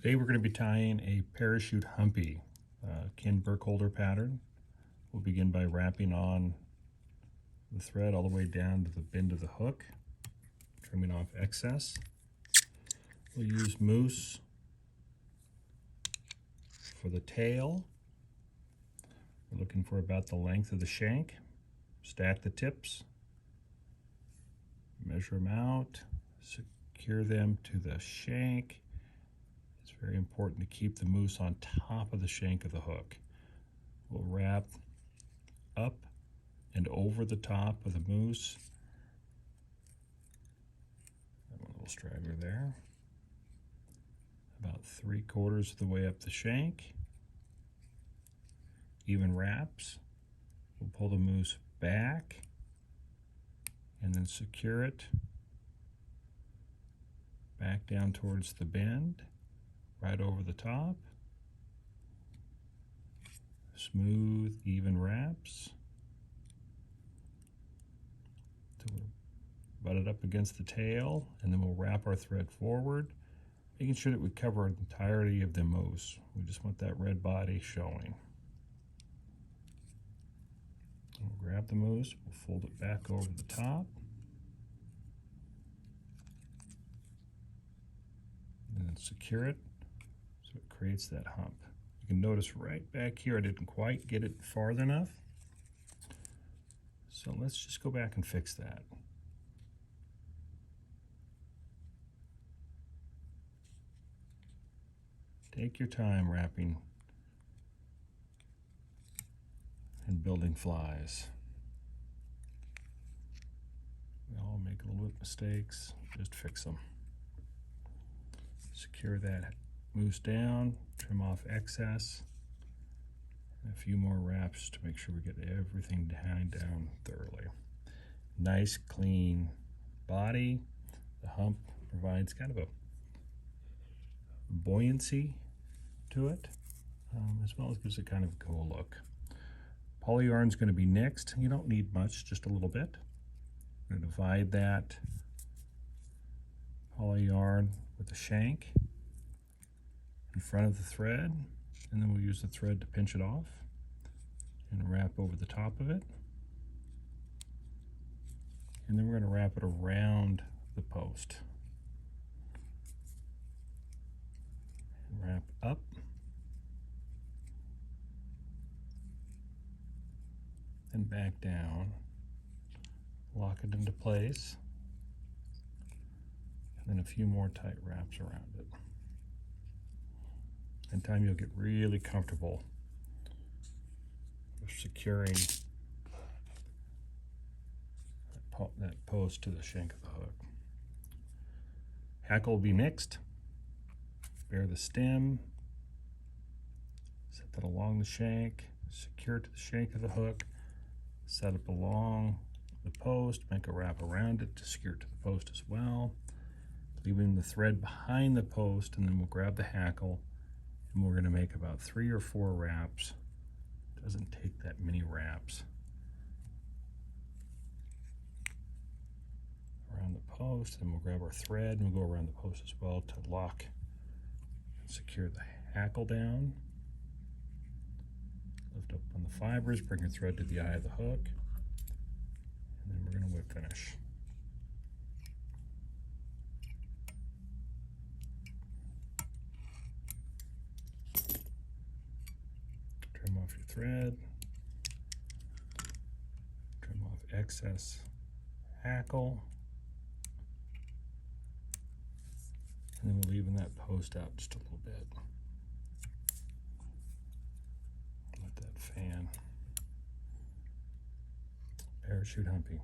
Today we're going to be tying a parachute humpy, Ken Burkholder pattern. We'll begin by wrapping on the thread all the way down to the bend of the hook, trimming off excess. We'll use mousse for the tail. We're looking for about the length of the shank. Stack the tips, measure them out, secure them to the shank. It's very important to keep the mousse on top of the shank of the hook. We'll wrap up and over the top of the mousse. A little straggler there. About 3/4 of the way up the shank. Even wraps. We'll pull the mousse back and then secure it back down towards the bend, right over the top. Smooth, even wraps. So we'll butt it up against the tail, and then we'll wrap our thread forward, making sure that we cover the entirety of the mousse. We just want that red body showing. We'll grab the mousse, we'll fold it back over the top. And then secure it so it creates that hump. You can notice right back here I didn't quite get it far enough. So let's just go back and fix that. Take your time wrapping and building flies. We all make a little bit of mistakes, just fix them. Secure that mousse down, trim off excess, and a few more wraps to make sure we get everything tied down thoroughly. Nice clean body. The hump provides kind of a buoyancy to it, as well as gives it kind of a cool look. Polyarn is going to be next. You don't need much, just a little bit. I'm going to divide that polyarn with the shank in front of the thread, and then we'll use the thread to pinch it off and wrap over the top of it. And then we're going to wrap it around the post. And wrap up. And back down. Lock it into place. And then a few more tight wraps around it. In time you'll get really comfortable with securing that post to the shank of the hook. Hackle will be next. Bare the stem. Set that along the shank. Secure it to the shank of the hook. Set it along the post. Make a wrap around it to secure it to the post as well. Leaving the thread behind the post, and then we'll grab the hackle, and we're going to make about 3 or 4 wraps. It doesn't take that many wraps. Around the post, and we'll grab our thread, and we'll go around the post as well to lock and secure the hackle down. Lift up on the fibers, bring your thread to the eye of the hook, and then we're going to whip finish. Trim off your thread, trim off excess hackle, and then we'll even that post out just a little bit. Let that fan. Parachute humpy.